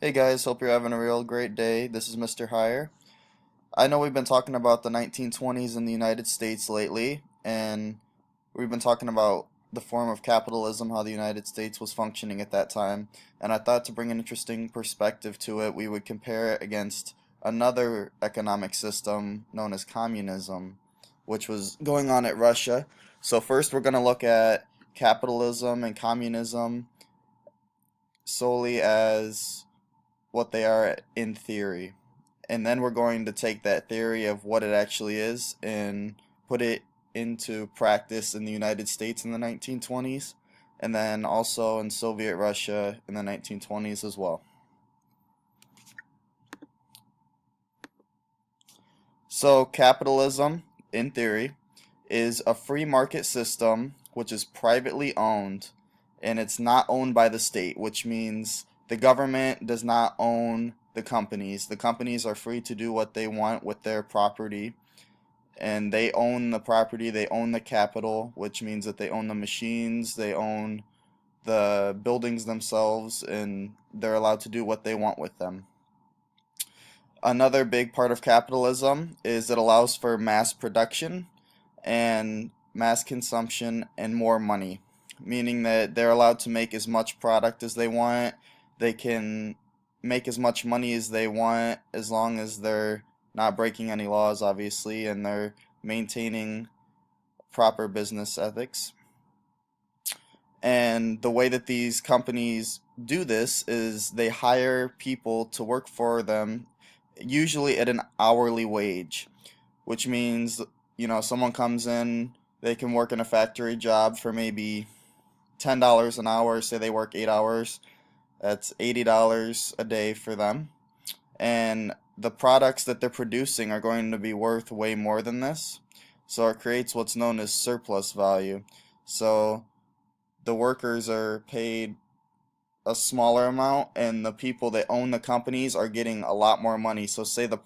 Hey guys, hope you're having a real great day. This is Mr. Hire. I know we've been talking about the 1920s in the United States lately, and we've been talking about the form of capitalism, how the United States was functioning at that time. And I thought to bring an interesting perspective to it, we would compare it against another economic system known as communism, which was going on at Russia. So first we're going to look at capitalism and communism solely as what they are in theory. And then we're going to take that theory of what it actually is and put it into practice in the United States in the 1920s, and then also in Soviet Russia in the 1920s as well. So, capitalism, in theory, is a free market system which is privately owned and it's not owned by the state, which means the government does not own the companies. The companies are free to do what they want with their property, and they own the property, they own the capital, which means that they own the machines, they own the buildings themselves, and they're allowed to do what they want with them. Another big part of capitalism is it allows for mass production and mass consumption and more money, meaning that they're allowed to make as much product as they want. They can make as much money as they want as long as they're not breaking any laws, obviously, and they're maintaining proper business ethics. And the way that these companies do this is they hire people to work for them, usually at an hourly wage, which means, someone comes in, they can work in a factory job for maybe $10 an hour, say they work 8 hours, that's $80 a day for them. And the products that they're producing are going to be worth way more than this. So it creates what's known as surplus value. So the workers are paid a smaller amount and the people that own the companies are getting a lot more money. So say the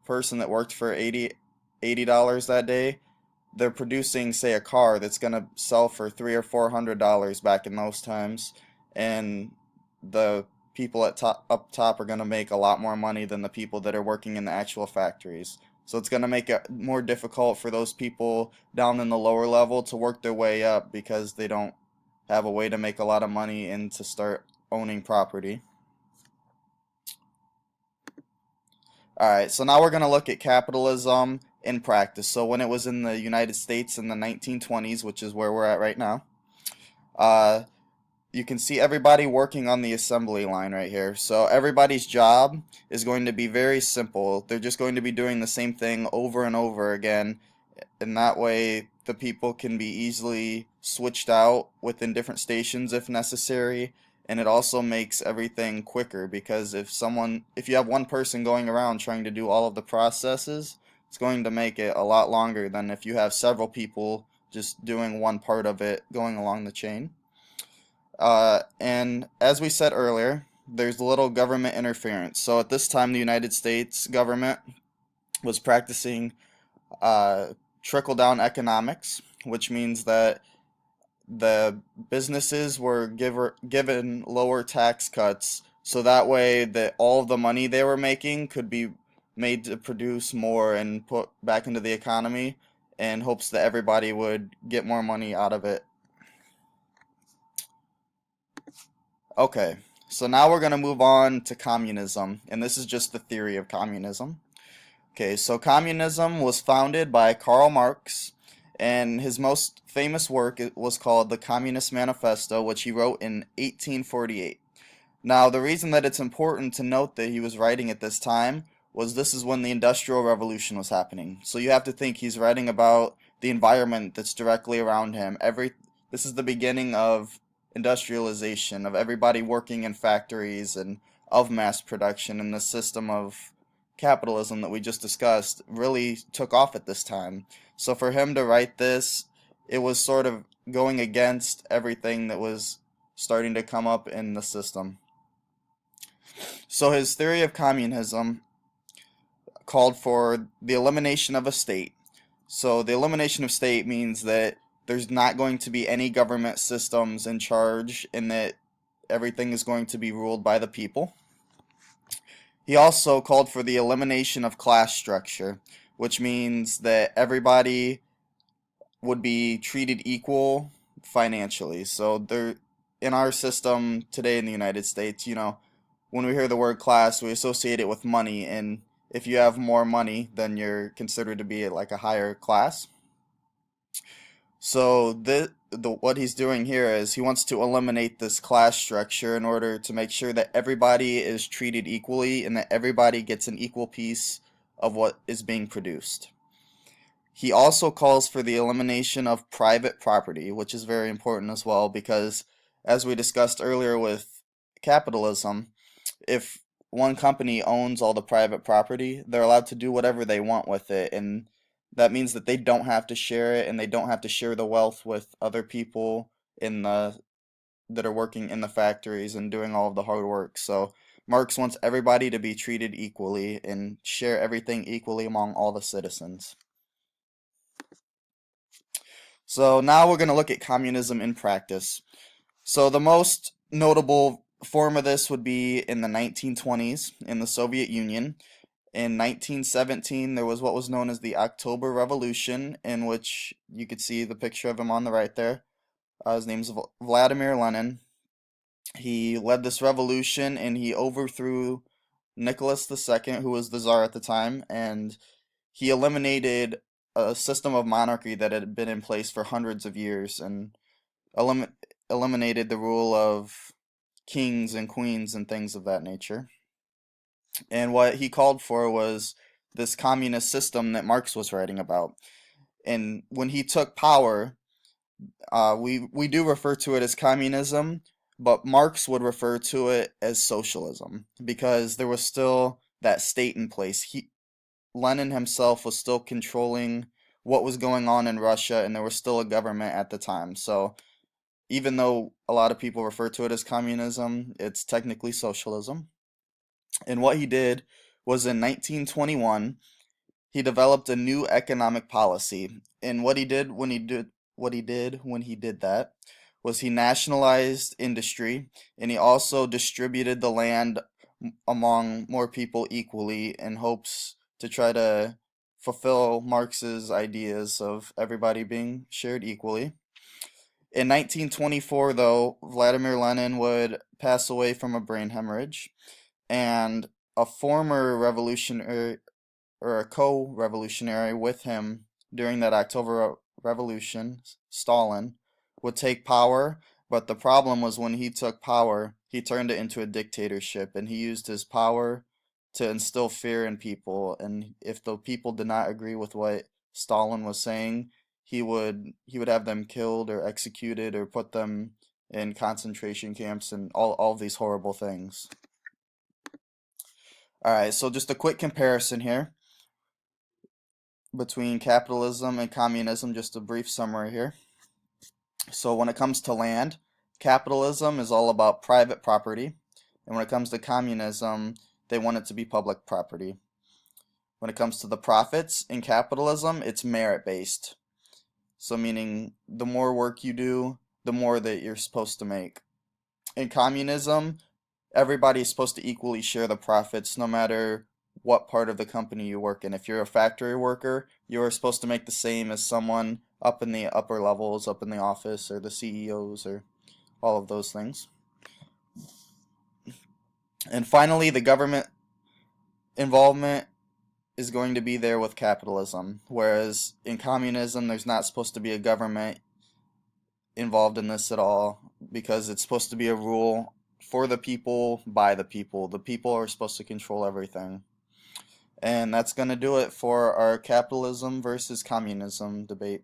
person that worked for $80 that day, they're producing, say, a car that's gonna sell for $300 or $400 back in those times, and the people up top are gonna make a lot more money than the people that are working in the actual factories. So it's gonna make it more difficult for those people down in the lower level to work their way up because they don't have a way to make a lot of money and to start owning property. Alright, so now we're going to look at capitalism in practice. So when it was in the United States in the 1920s, which is where we're at right now, uh, you can see everybody working on the assembly line right here. So everybody's job is going to be very simple. They're just going to be doing the same thing over and over again, and that way the people can be easily switched out within different stations if necessary, and it also makes everything quicker because if you have one person going around trying to do all of the processes, it's going to make it a lot longer than if you have several people just doing one part of it going along the chain. And as we said earlier, there's little government interference. So at this time, the United States government was practicing uh, trickle down economics, which means that the businesses were given lower tax cuts so that way that all of the money they were making could be made to produce more and put back into the economy in hopes that everybody would get more money out of it. Okay, so now we're going to move on to communism, and this is just the theory of communism. Okay, so communism was founded by Karl Marx, and his most famous work was called the Communist Manifesto, which he wrote in 1848. Now, the reason that it's important to note that he was writing at this time was this is when the Industrial Revolution was happening. So you have to think he's writing about the environment that's directly around him. This is the beginning of industrialization, of everybody working in factories and of mass production, and the system of capitalism that we just discussed really took off at this time. So for him to write this, it was sort of going against everything that was starting to come up in the system. So his theory of communism called for the elimination of a state. So the elimination of state means that there's not going to be any government systems in charge and that everything is going to be ruled by the people. He also called for the elimination of class structure, which means that everybody would be treated equal financially. So there, in our system today in the United States, when we hear the word class, we associate it with money, and if you have more money, then you're considered to be like a higher class. So the what he's doing here is he wants to eliminate this class structure in order to make sure that everybody is treated equally and that everybody gets an equal piece of what is being produced. He also calls for the elimination of private property, which is very important as well because, as we discussed earlier with capitalism, if one company owns all the private property, they're allowed to do whatever they want with it, and that means that they don't have to share it and they don't have to share the wealth with other people in the that are working in the factories and doing all of the hard work. So Marx wants everybody to be treated equally and share everything equally among all the citizens. So now we're going to look at communism in practice. So the most notable form of this would be in the 1920s in the Soviet Union. In 1917, there was what was known as the October Revolution, in which you could see the picture of him on the right there. His name's Vladimir Lenin. He led this revolution and he overthrew Nicholas II, who was the Tsar at the time, and he eliminated a system of monarchy that had been in place for hundreds of years and elim eliminated the rule of kings and queens and things of that nature. And what he called for was this communist system that Marx was writing about. And when he took power, we do refer to it as communism, but Marx would refer to it as socialism because there was still that state in place. Lenin himself was still controlling what was going on in Russia, and there was still a government at the time. So even though a lot of people refer to it as communism, it's technically socialism. And what he did was in 1921, he developed a new economic policy. And what he did when he did that was he nationalized industry and he also distributed the land among more people equally in hopes to try to fulfill Marx's ideas of everybody being shared equally. In 1924, though, Vladimir Lenin would pass away from a brain hemorrhage, and a former revolutionary or a co-revolutionary with him during that October Revolution, Stalin, would take power, but the problem was when he took power, he turned it into a dictatorship and he used his power to instill fear in people, and if the people did not agree with what Stalin was saying, he would have them killed or executed or put them in concentration camps and all of these horrible things. All right, so just a quick comparison here between capitalism and communism, just a brief summary here. So when it comes to land, capitalism is all about private property, and when it comes to communism, they want it to be public property. When it comes to the profits in capitalism, it's merit based. So meaning the more work you do, the more that you're supposed to make. In communism, everybody is supposed to equally share the profits no matter what part of the company you work in. If you're a factory worker, you are supposed to make the same as someone up in the upper levels, up in the office, or the CEOs, or all of those things. And finally, the government involvement is going to be there with capitalism, whereas in communism, there's not supposed to be a government involved in this at all because it's supposed to be a rule for the people, by the people. The people are supposed to control everything. And that's going to do it for our capitalism versus communism debate.